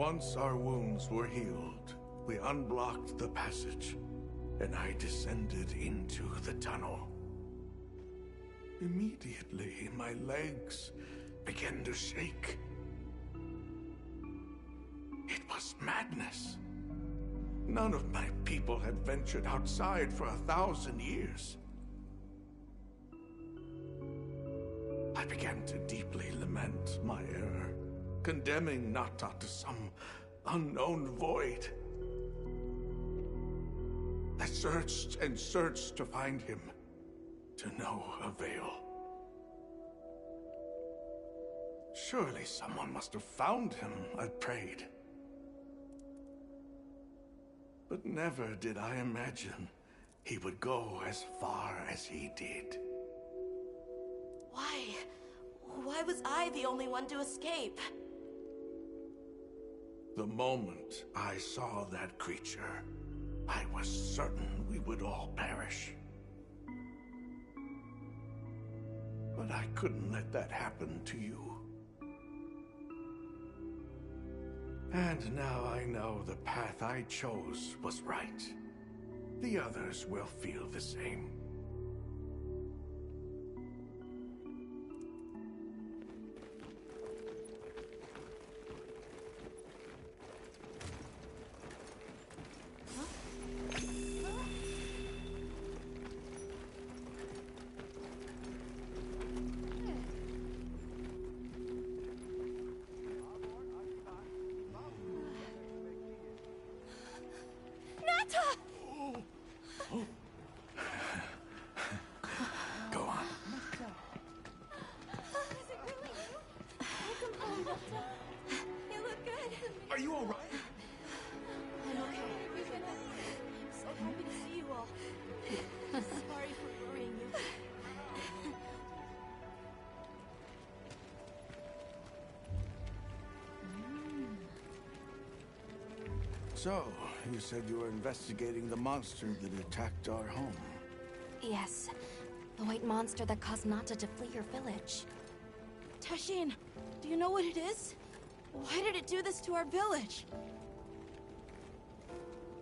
Once our wounds were healed, we unblocked the passage, and I descended into the tunnel. Immediately, my legs began to shake. It was madness. None of my people had ventured outside for 1,000 years. I began to deeply lament my error, condemning Nata to some unknown void. I searched and searched to find him, to no avail. Surely someone must have found him, I prayed. But never did I imagine he would go as far as he did. Why? Why was I the only one to escape? The moment I saw that creature, I was certain we would all perish. But I couldn't let that happen to you. And now I know the path I chose was right. The others will feel the same. Go on. You look good. Are you all right? I'm okay. I'm so happy to see you all. Sorry for worrying you. So, you said you were investigating the monster that attacked our home. Yes. The white monster that caused Nata to flee your village. Tashin, do you know what it is? Why did it do this to our village?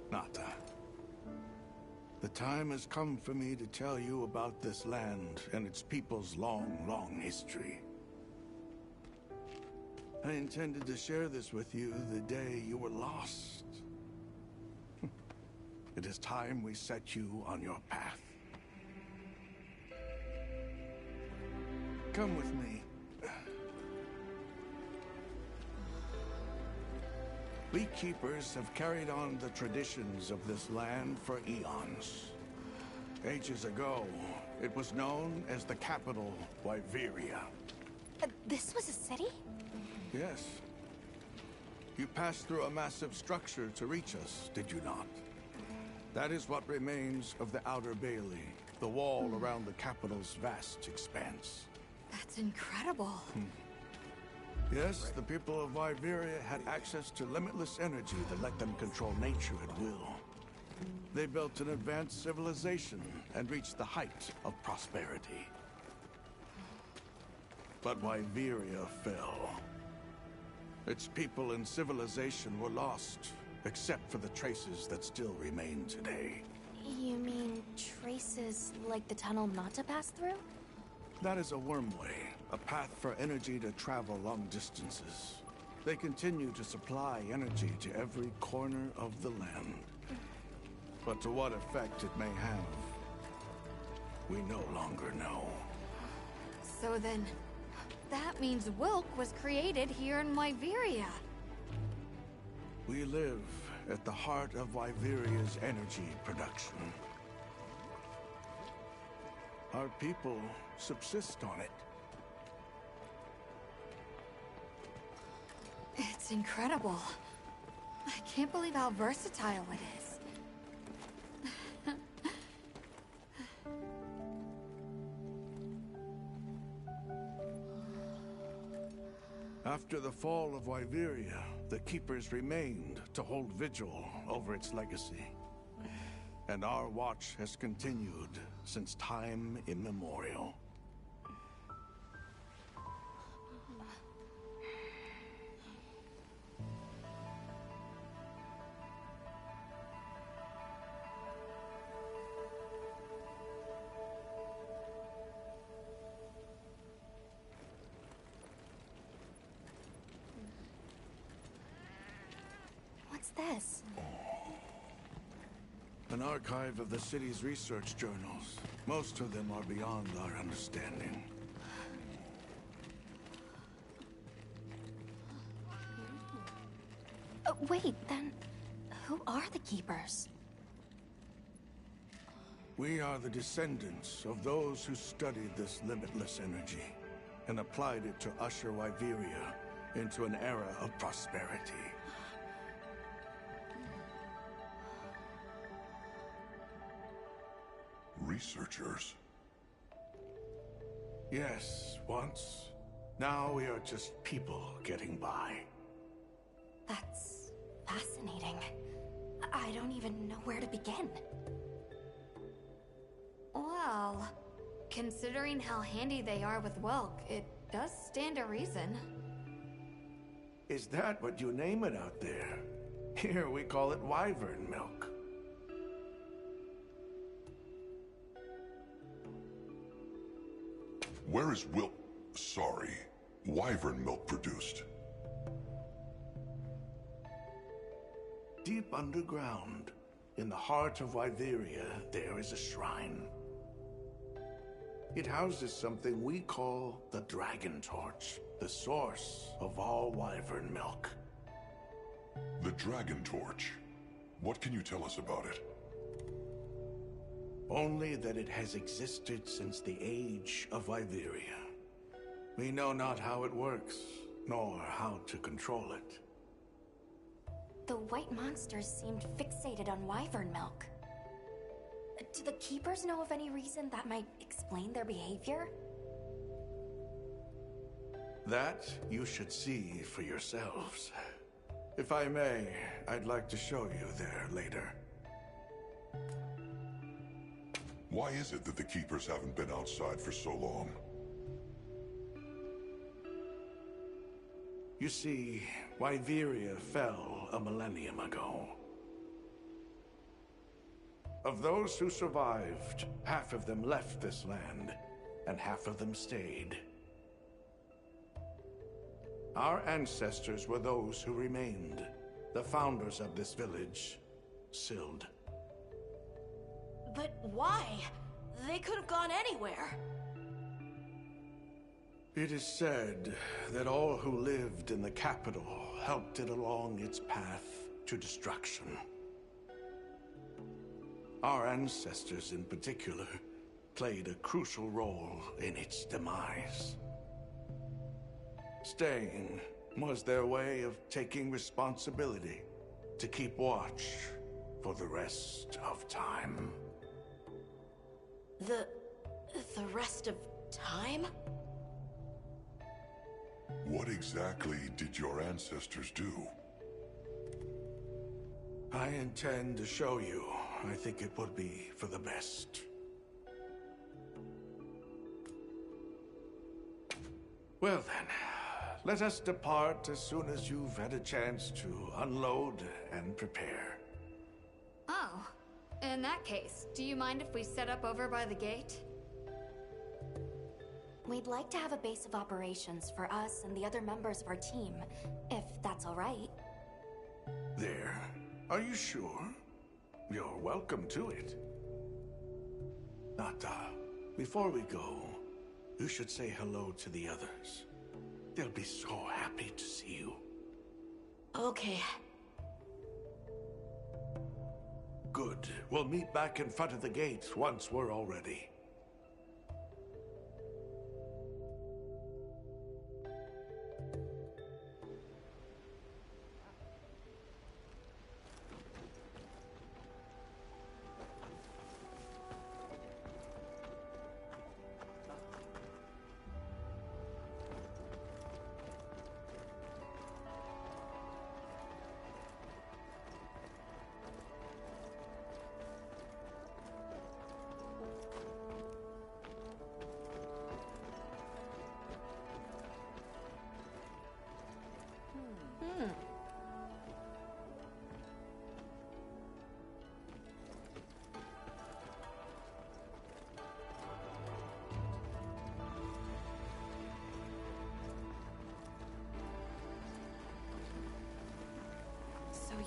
Nata. The time has come for me to tell you about this land and its people's long, long history. I intended to share this with you the day you were lost. It is time we set you on your path. Come with me. We keepers have carried on the traditions of this land for eons. Ages ago, it was known as the capital, Wyveria. This was a city? Yes. You passed through a massive structure to reach us, did you not? That is what remains of the Outer Bailey, the wall around the capital's vast expanse. That's incredible. Yes, the people of Wyveria had access to limitless energy that let them control nature at will. They built an advanced civilization and reached the height of prosperity. But Wyveria fell. Its people and civilization were lost, except for the traces that still remain today. You mean traces like the tunnel Nata passed through? That is a wormway, a path for energy to travel long distances. They continue to supply energy to every corner of the land. But to what effect it may have, we no longer know. So then, that means Wilk was created here in Wyveria. We live at the heart of Wyveria's energy production. Our people subsist on it. It's incredible. I can't believe how versatile it is. After the fall of Wyveria, the Keepers remained to hold vigil over its legacy. And our watch has continued since time immemorial. this? An archive of the city's research journals. Most of them are beyond our understanding. Wait, then who are the Keepers? We are the descendants of those who studied this limitless energy and applied it to usher Wyveria into an era of prosperity. Researchers? Yes, once. Now we are just people getting by. That's fascinating. I don't even know where to begin. Well, considering how handy they are with Welk, it does stand to reason. Is that what you name it out there? Here we call it wyvern milk. Where is wyvern milk produced? Deep underground, in the heart of Wyveria, there is a shrine. It houses something we call the Dragon Torch, the source of all wyvern milk. The Dragon Torch. What can you tell us about it? Only that it has existed since the age of Wyveria. We know not how it works, nor how to control it. The white monsters seemed fixated on wyvern milk. Do the Keepers know of any reason that might explain their behavior? That you should see for yourselves. If I may, I'd like to show you there later. Why is it that the Keepers haven't been outside for so long? You see, Wyveria fell a millennium ago. Of those who survived, half of them left this land, and half of them stayed. Our ancestors were those who remained, the founders of this village, Sild. But why? They could have gone anywhere. It is said that all who lived in the capital helped it along its path to destruction. Our ancestors in particular played a crucial role in its demise. Staying was their way of taking responsibility to keep watch for the rest of time. The rest of time? What exactly did your ancestors do? I intend to show you. I think it would be for the best. Well then, let us depart as soon as you've had a chance to unload and prepare. Oh, in that case, do you mind if we set up over by the gate? We'd like to have a base of operations for us and the other members of our team, if that's all right. There. Are you sure? You're welcome to it. Nata, before we go, you should say hello to the others. They'll be so happy to see you. Okay. Good. We'll meet back in front of the gate once we're all ready.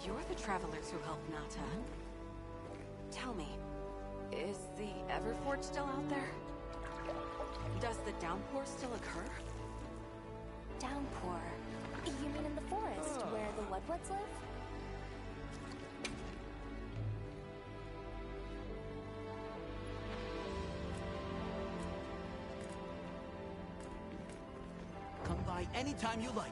you're the travelers who helped Nata. Tell me, is the Everforge still out there? Does the downpour still occur? Downpour? You mean in the forest, where the Woodwoods live? Come by anytime you like.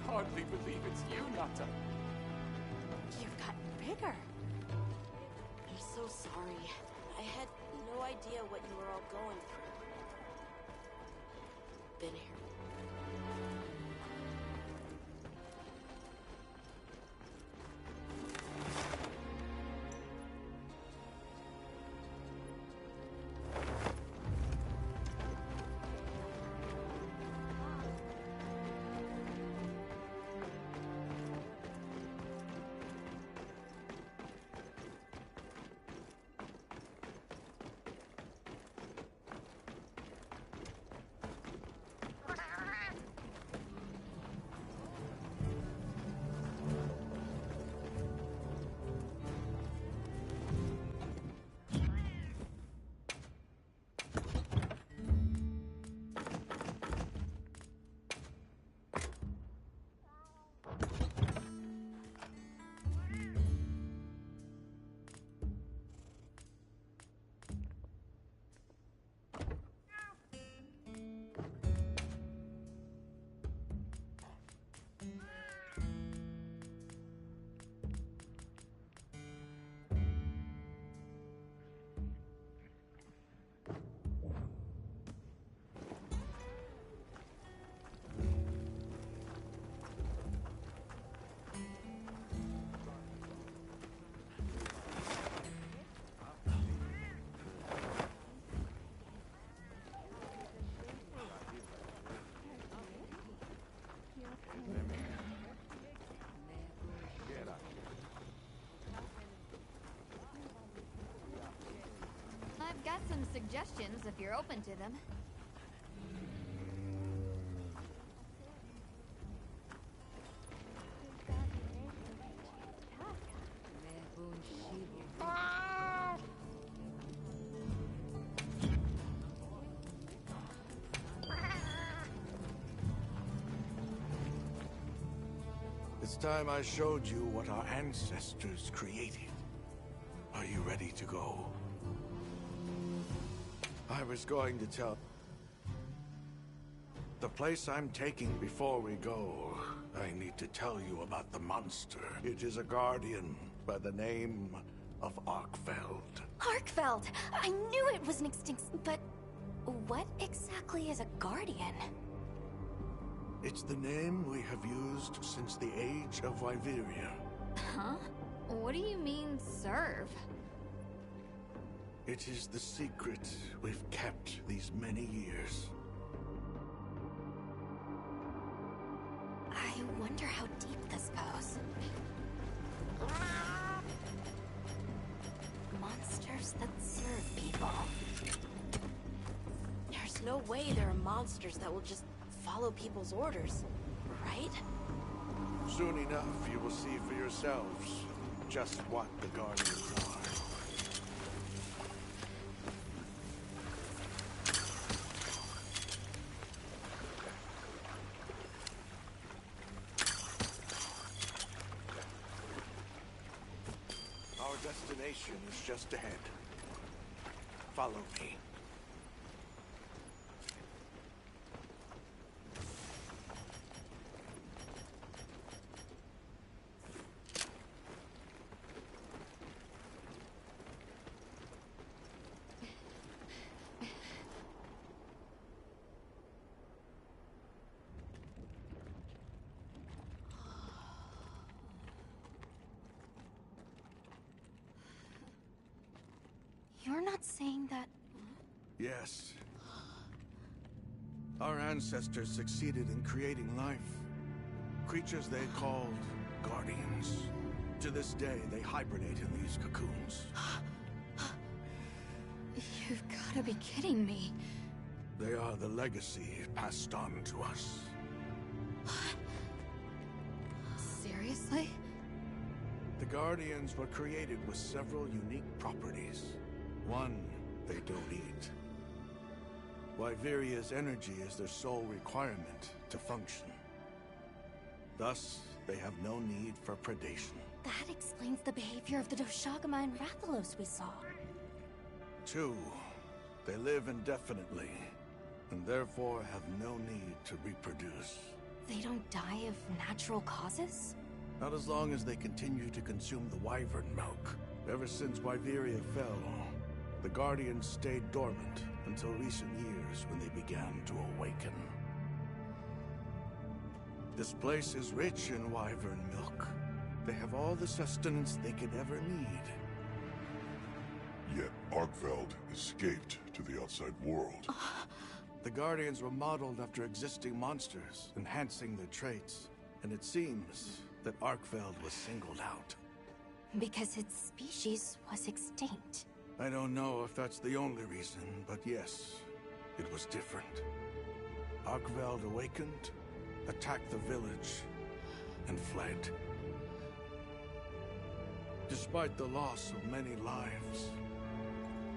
Hardly believe it's you, Nata. You've gotten bigger. I'm so sorry. I had no idea what you were all going through. Been here. I've got some suggestions if you're open to them. It's time I showed you what our ancestors created. Are you ready to go? I was going to tell... The place I'm taking before we go, I need to tell you about the monster. It is a guardian by the name of Arkfeld. Arkfeld! I knew it was an extinct... But what exactly is a guardian? It's the name we have used since the age of Wyveria. Huh? What do you mean, serve? It is the secret we've kept these many years. I wonder how deep this goes. Monsters that serve people. There's no way there are monsters that will just follow people's orders, right? Soon enough, you will see for yourselves just what the Guardians are. Our destination is just ahead. Follow me. You're not saying that... Yes. Our ancestors succeeded in creating life. Creatures they called guardians. To this day, they hibernate in these cocoons. You've gotta be kidding me. They are the legacy passed on to us. Seriously? The Guardians were created with several unique properties. One, they don't eat. Wyveria's energy is their sole requirement to function. Thus, they have no need for predation. That explains the behavior of the Doshagama and Rathalos we saw. Two, they live indefinitely, and therefore have no need to reproduce. They don't die of natural causes? Not as long as they continue to consume the wyvern milk. Ever since Wyveria fell, the Guardians stayed dormant until recent years when they began to awaken. This place is rich in wyvern milk. They have all the sustenance they could ever need. Yet Arkveld escaped to the outside world. The Guardians were modeled after existing monsters, enhancing their traits. And it seems that Arkveld was singled out. Because its species was extinct. I don't know if that's the only reason, but yes, it was different. Arkveld awakened, attacked the village, and fled. Despite the loss of many lives,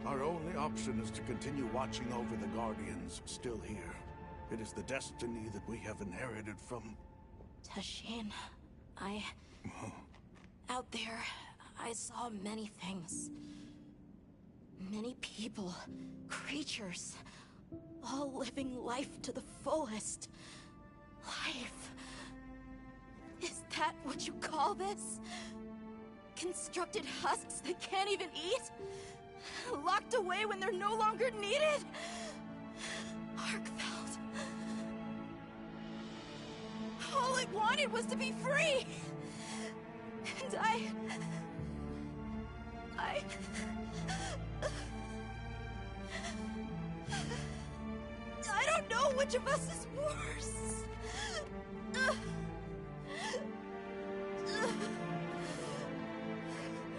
our only option is to continue watching over the Guardians still here. It is the destiny that we have inherited from... Tashin, out there, I saw many things. Many people, creatures, all living life to the fullest. Life. Is that what you call this? Constructed husks that can't even eat? Locked away when they're no longer needed? Arkveld. All it wanted was to be free! And I don't know which of us is worse.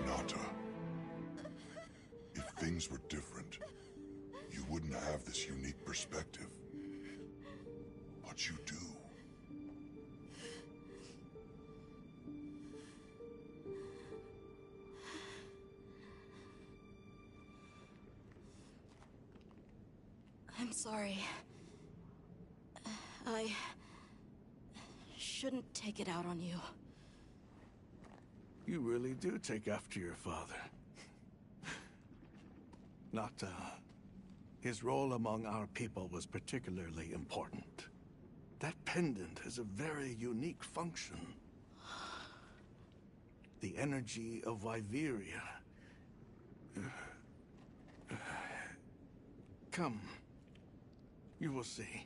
Nata. If things were different, you wouldn't have this unique perspective. But you do. I'm sorry. I shouldn't take it out on you. You really do take after your father. Nata, his role among our people was particularly important. That pendant has a very unique function. The energy of Wyveria. Come. You will see.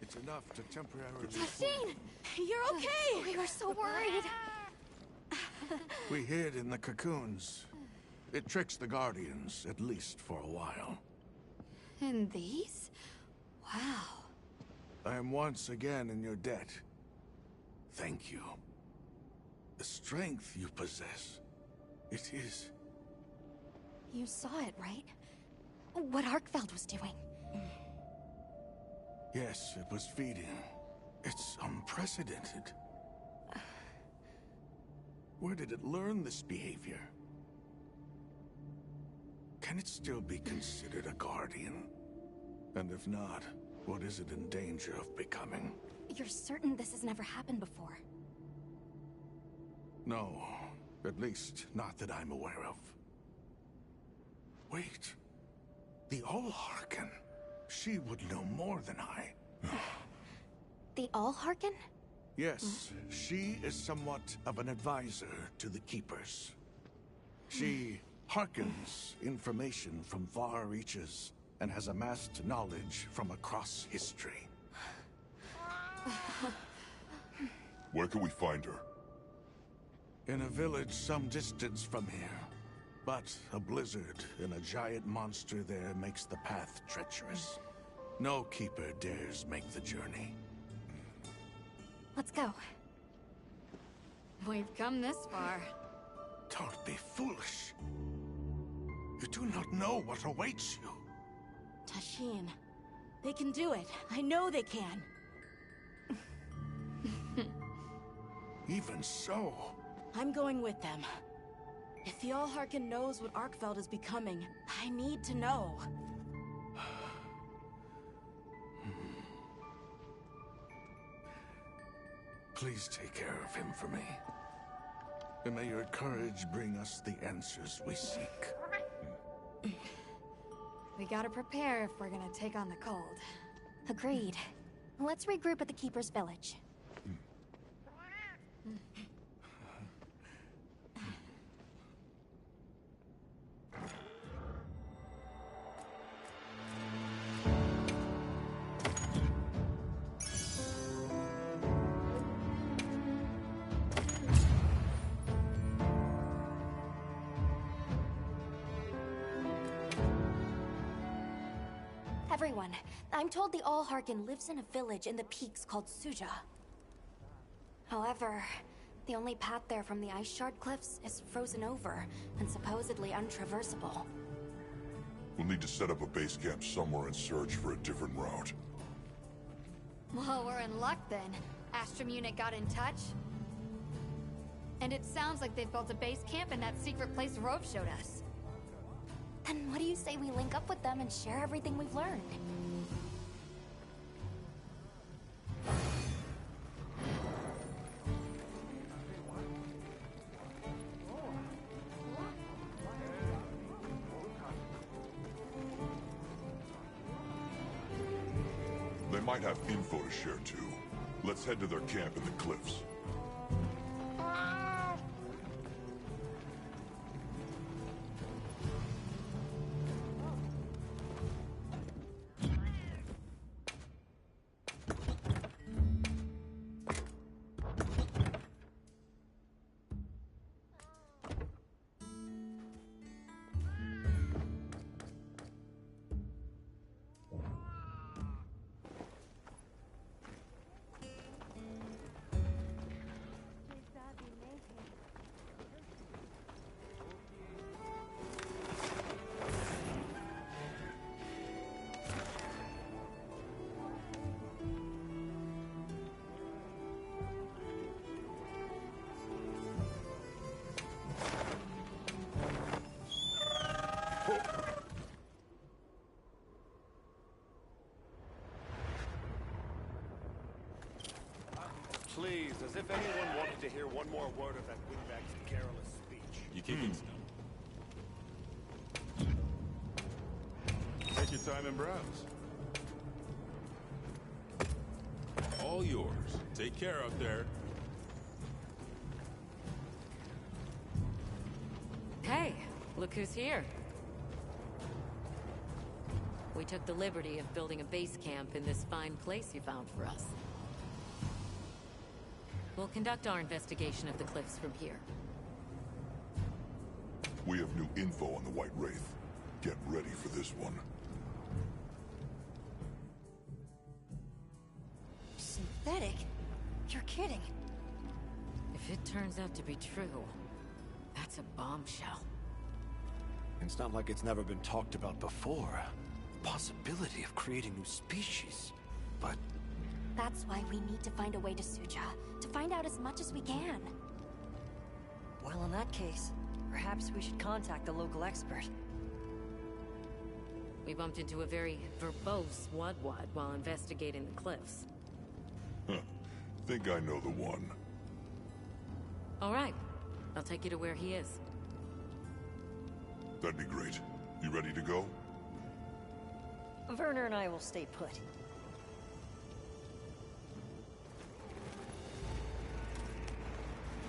It's enough to temporarily... Tashin! You're okay! We were so worried. We hid in the cocoons. It tricks the Guardians, at least for a while. And these? Wow. I am once again in your debt. Thank you. The strength you possess, it is... You saw it, right? What Arkfeld was doing. Yes, it was feeding. It's unprecedented. Where did it learn this behavior? Can it still be considered a Guardian? And if not, what is it in danger of becoming? You're certain this has never happened before? No, at least not that I'm aware of. Wait, the Allharken. She would know more than I. The Allharken? Yes, she is somewhat of an advisor to the Keepers. She hearkens information from far reaches and has amassed knowledge from across history. Where can we find her? In a village some distance from here. But a blizzard and a giant monster there makes the path treacherous. No Keeper dares make the journey. Let's go. We've come this far. Don't be foolish. You do not know what awaits you. Tashin, they can do it. I know they can. Even so... I'm going with them. If the Allharken knows what Arkfeld is becoming, I need to know. Please take care of him for me. And may your courage bring us the answers we seek. We gotta prepare if we're gonna take on the cold. Agreed. Let's regroup at the Keeper's village. Everyone, I'm told the Allharken lives in a village in the peaks called Suja. However, the only path there from the Ice Shard Cliffs is frozen over and supposedly untraversable. We'll need to set up a base camp somewhere and search for a different route. Well, we're in luck then. Astrum unit got in touch. And it sounds like they've built a base camp in that secret place Rove showed us. Then what do you say we link up with them and share everything we've learned? They might have info to share too. Let's head to their camp in the cliffs. Please, as if anyone wanted to hear one more word of that windbag's garrulous speech. You kicking snow? Take your time and browse. All yours. Take care up there. Hey, look who's here. We took the liberty of building a base camp in this fine place you found for us. We'll conduct our investigation of the cliffs from here. We have new info on the White Wraith. Get ready for this one. Synthetic? You're kidding. If it turns out to be true, that's a bombshell. It's not like it's never been talked about before. The possibility of creating new species. But That's why we need to find a way to Suja, to find out as much as we can. Well, in that case, perhaps we should contact the local expert. We bumped into a very verbose Wadwad while investigating the cliffs. Huh. Think I know the one. All right. I'll take you to where he is. That'd be great. You ready to go? Werner and I will stay put.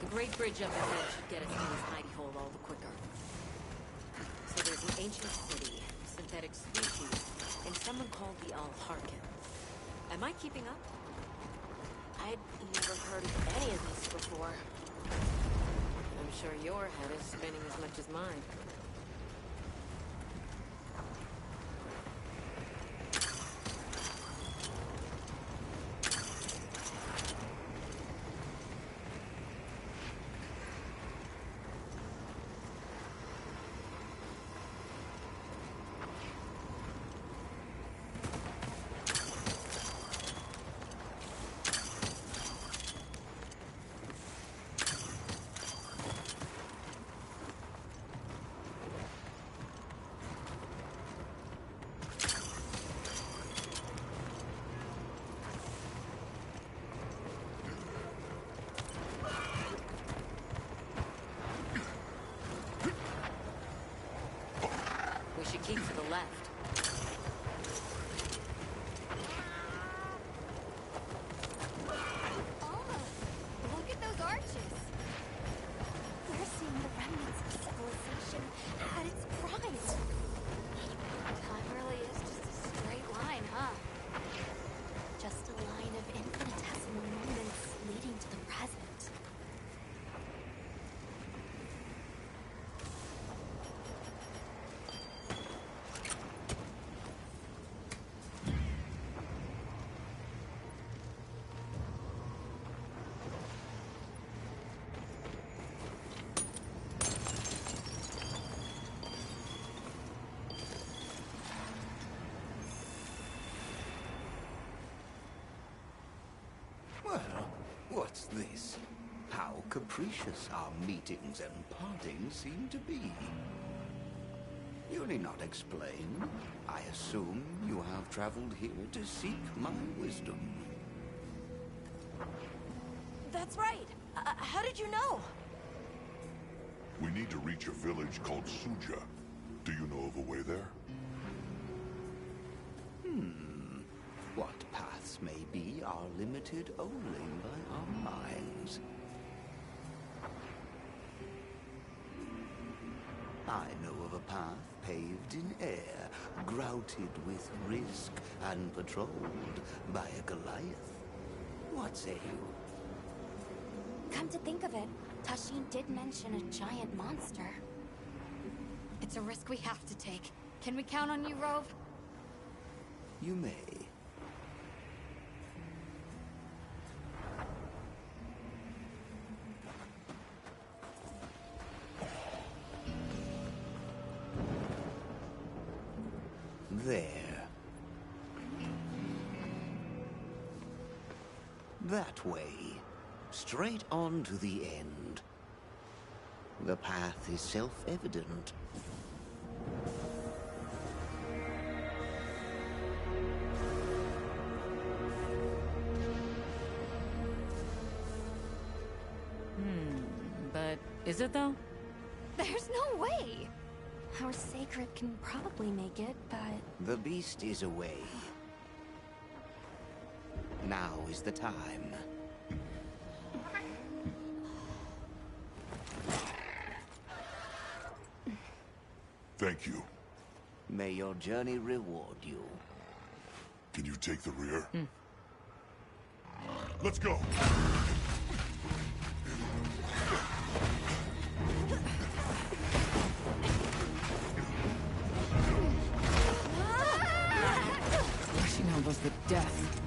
The Great Bridge up ahead should get us to his hidey hole all the quicker. So there's an ancient city, synthetic species, and someone called the Al-Harkin. Am I keeping up? I'd never heard of any of this before. I'm sure your head is spinning as much as mine. We should keep to the left. Oh, look at those arches. We're seeing the remnants of civilization at its prime. Time really is just a straight line, huh? Just a line of infinitesimal moments leading to the present. Well, what's this? How capricious our meetings and partings seem to be. You need not explain. I assume you have traveled here to seek my wisdom. That's right. How did you know? We need to reach a village called Suja. Do you know of a way there? What paths may be are limited only by our minds. I know of a path paved in air, grouted with risk and patrolled by a Goliath. What say you? Come to think of it, Tashin did mention a giant monster. It's a risk we have to take. Can we count on you, Rove? You may. There. That way. Straight on to the end. The path is self-evident. But is it though? There's no way! Our sacred can probably make it, but... The beast is away. Now is the time. Thank you. May your journey reward you. Can you take the rear? Let's go! Rushing on was the death.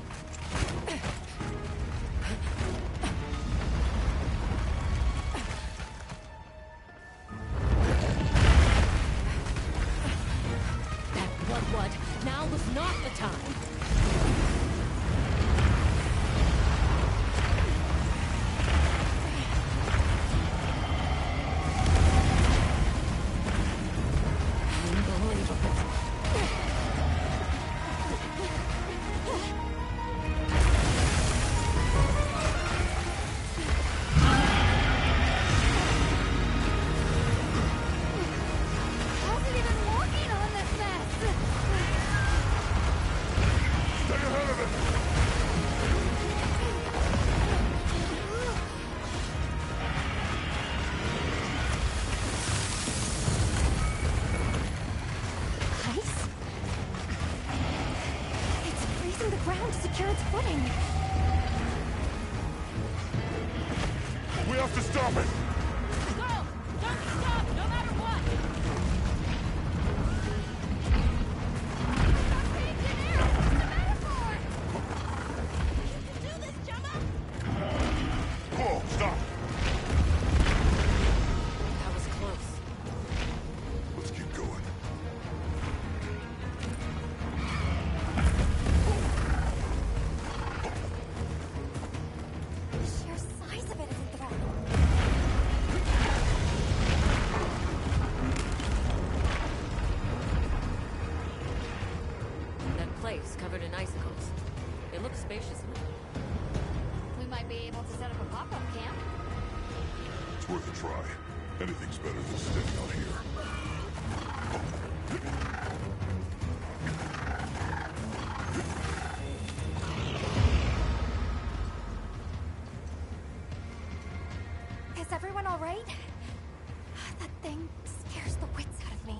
What? Now was not the time. We have to stop it! Go! Don't stop, no matter what! Stop being generic! It's a metaphor! You can do this, Gemma! Whoa, stop! That was close. Let's keep going. The sheer size of it is a threat. That place covered in icicles. It looks spacious enough. We might be able to set up a pop-up camp. It's worth a try. Anything's better than staying out here. Is everyone all right? That thing scares the wits out of me.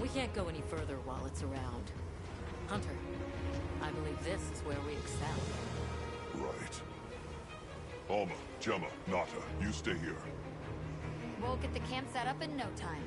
We can't go any further while it's around. Hunter, I believe this is where we excel. Right. Alma, Gemma, Nata, you stay here. We'll get the camp set up in no time.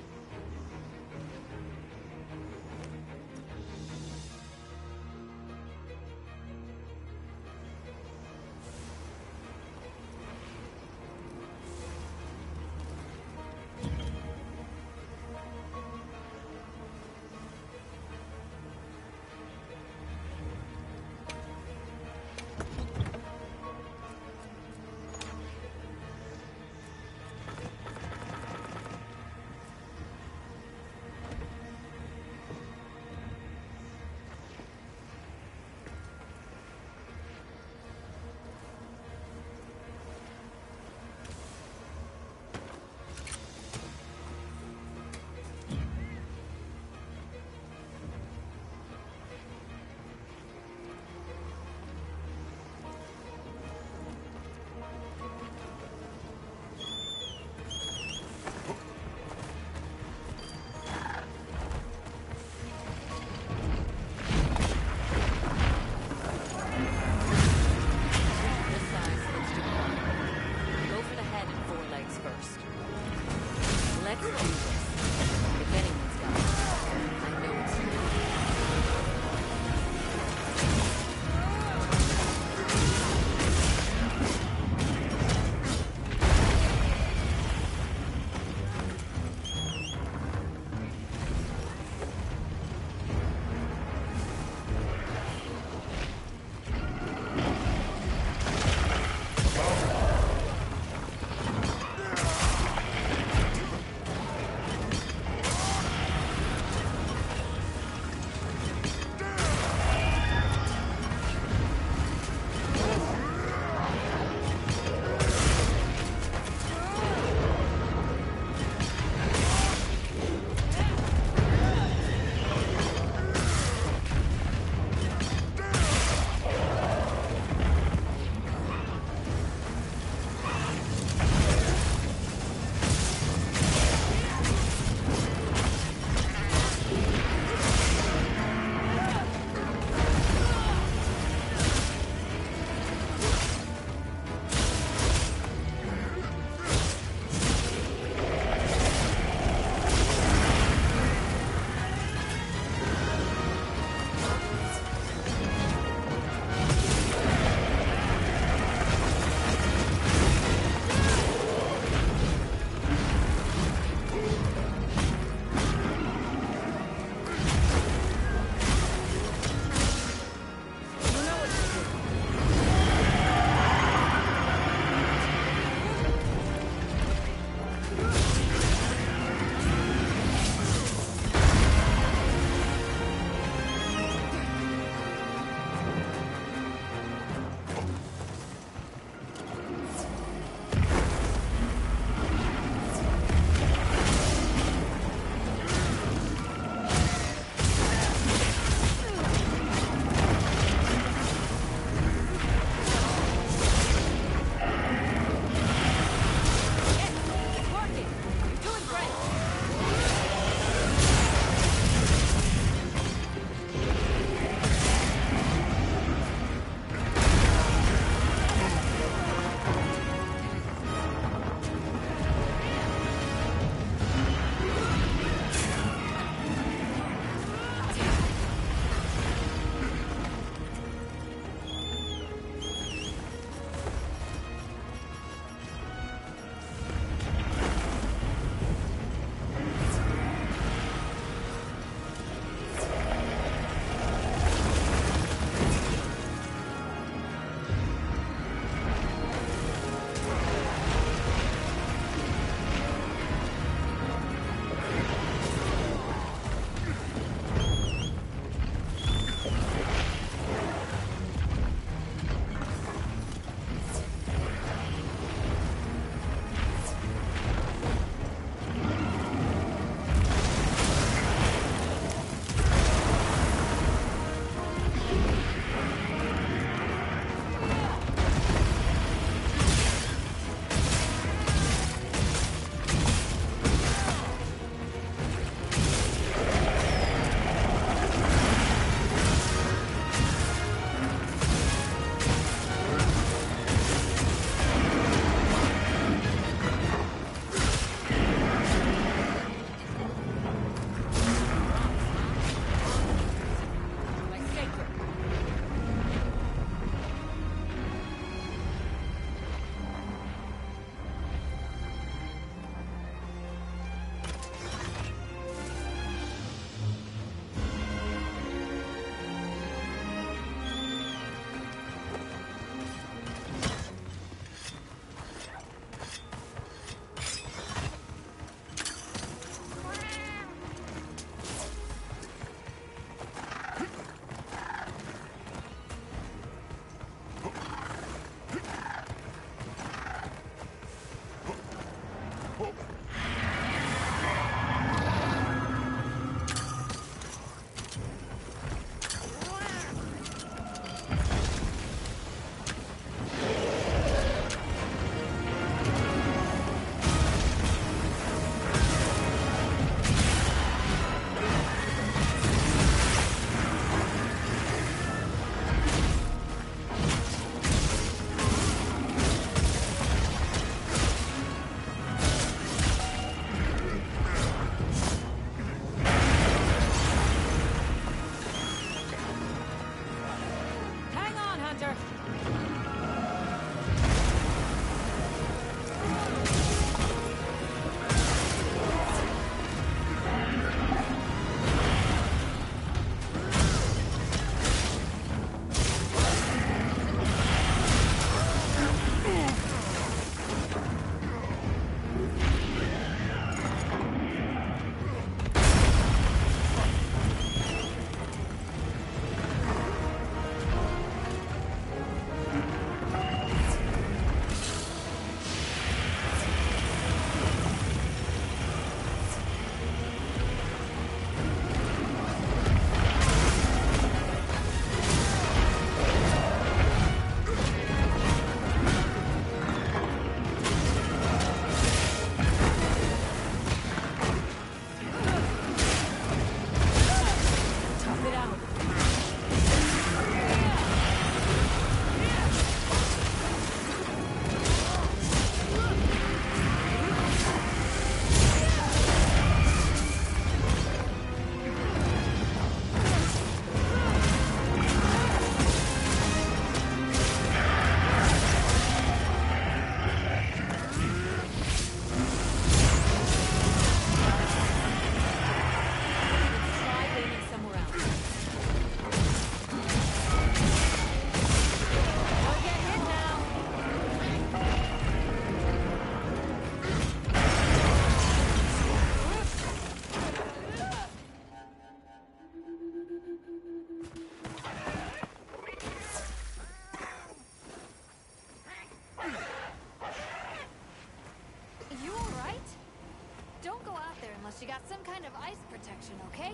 got some kind of ice protection, okay?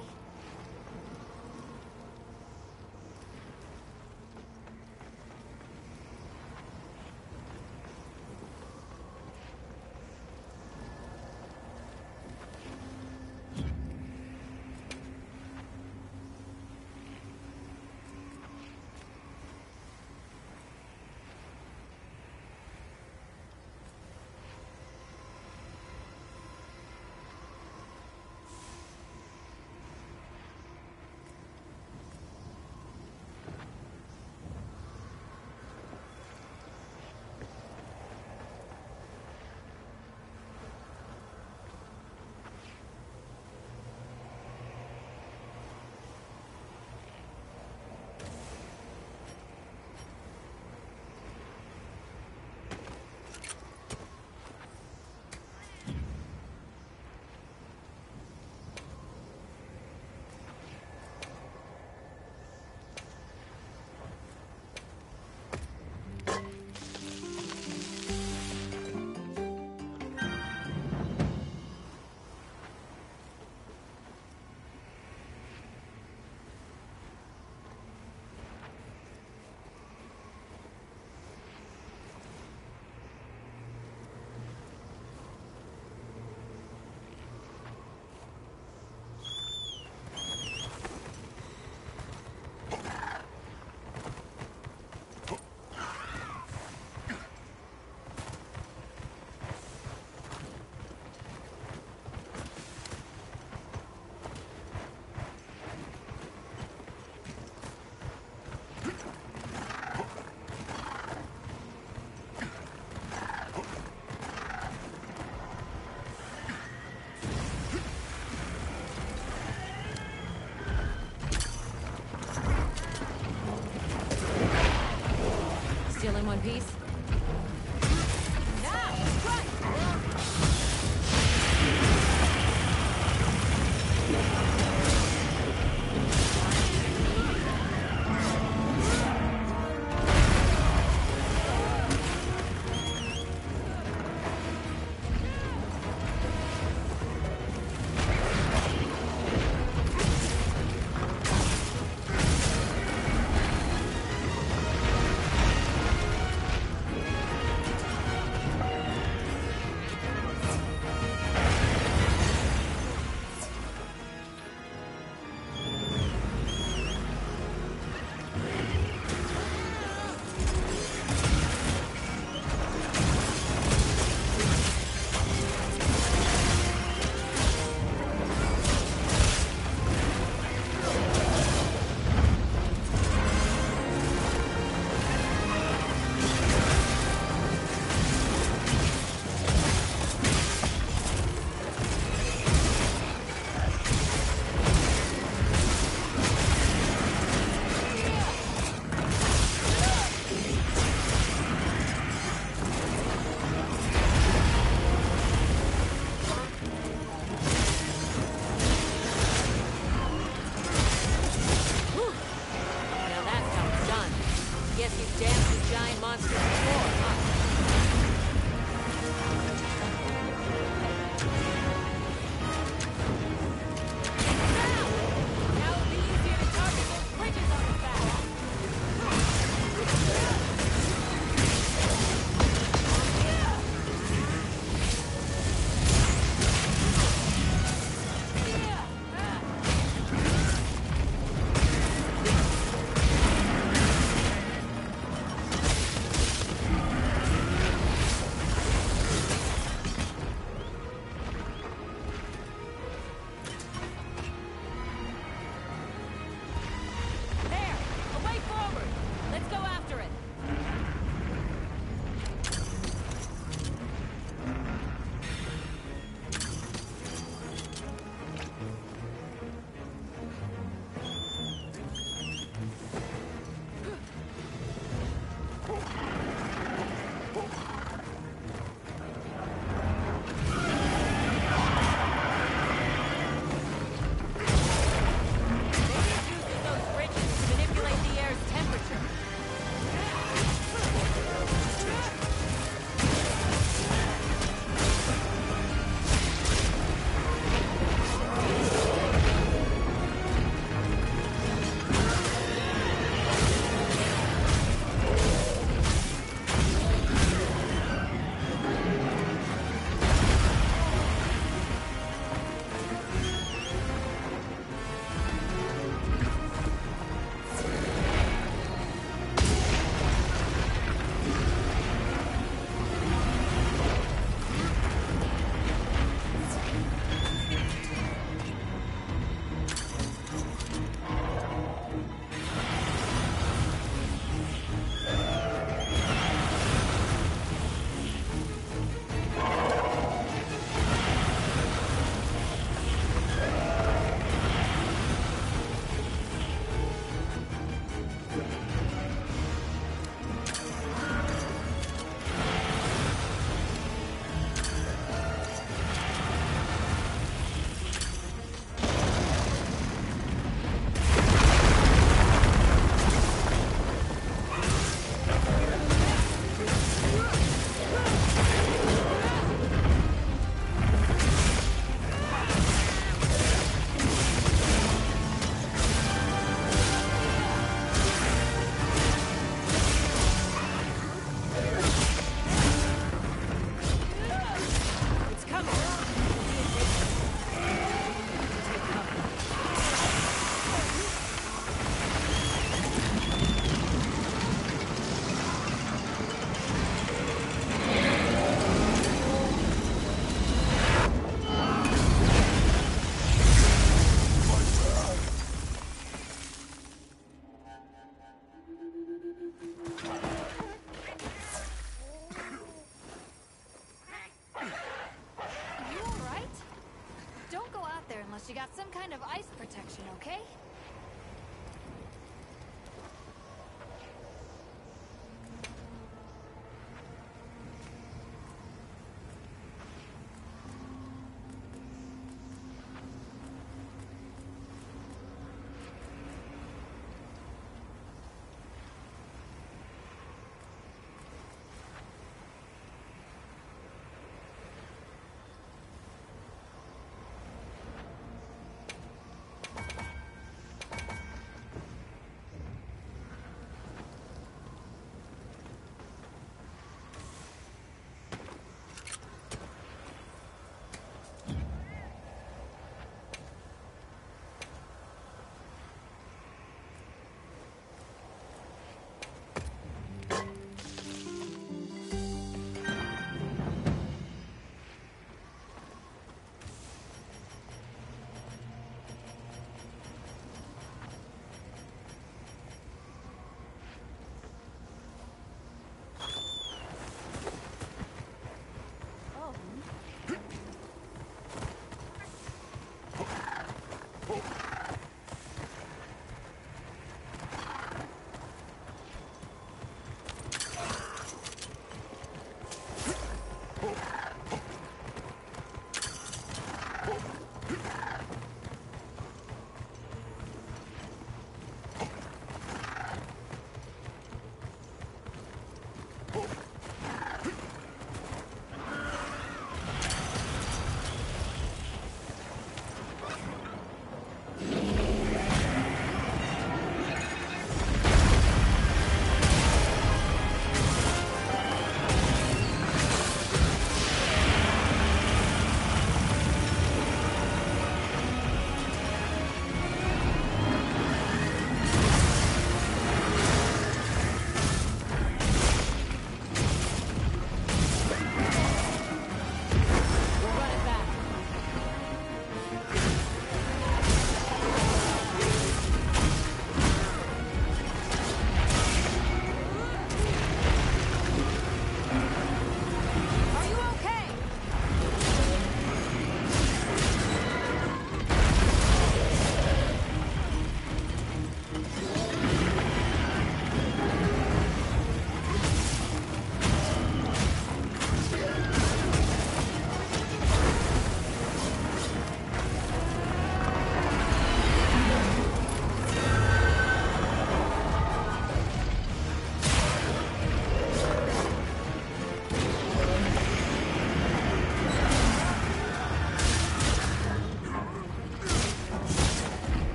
kind of ice protection, okay?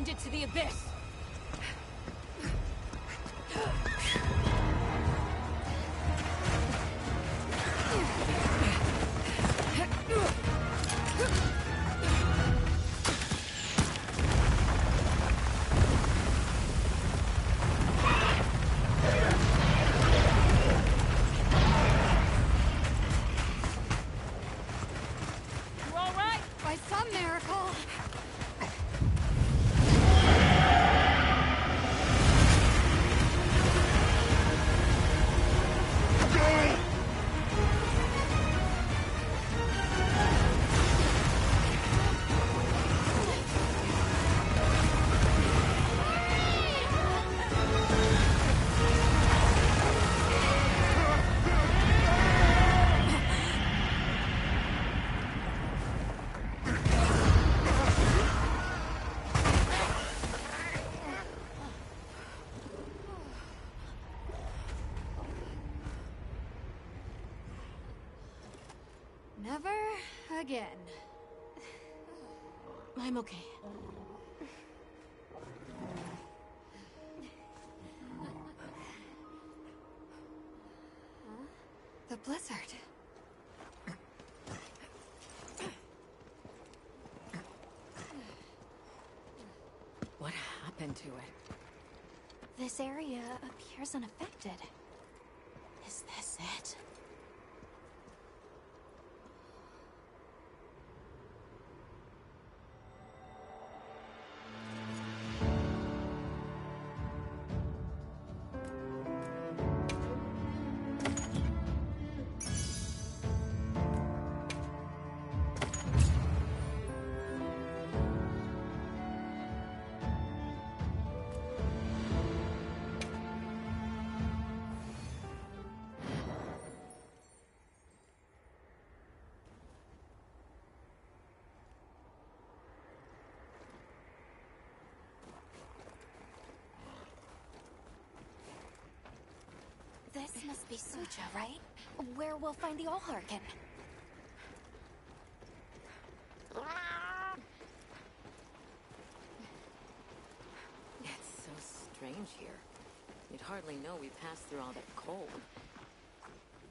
send it to the abyss! Never again. I'm okay. The blizzard. What happened to it? This area appears unaffected. Is this it? This must be Sucha, right? Where we'll find the Allharkin. It's so strange here. You'd hardly know we passed through all that cold.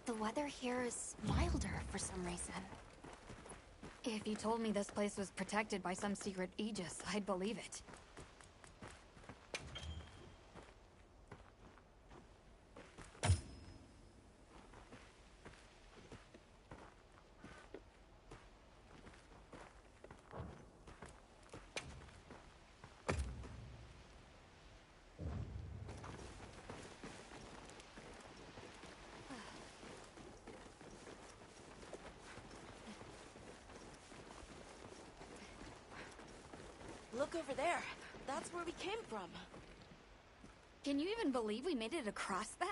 The weather here is milder for some reason. If you told me this place was protected by some secret aegis, I'd believe it. Look over there. That's where we came from. Can you even believe we made it across that?